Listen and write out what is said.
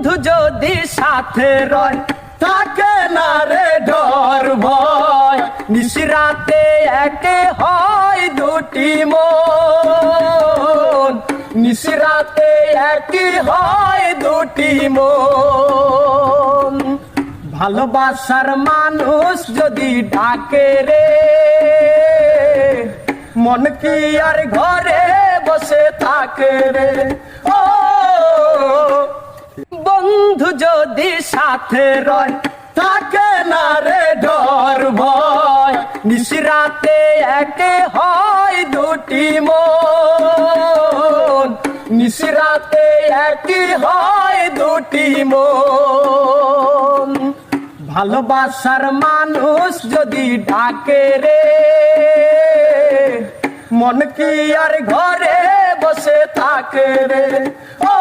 বন্ধু যদি সাথে রয় থাকে না রে ডর ভয়, নিশিরাতে একে হয় দুটি মন, নিশিরাতে একই হয় দুটি মন। ভালোবাসার মানুষ যদি ডাকে রে, মন কি আর ঘরে বসে থাকে রে। ও বন্ধু যদি সাথে রয় থাকে না রে ডর ভয়, নিশিরাতে একে হয় দুটি মন, নিশিরাতে একই হয় দুটি মন। ভালোবাসার মানুষ যদি ডাকে রে, মন কি আর ঘরে বসে থাকে রে। ও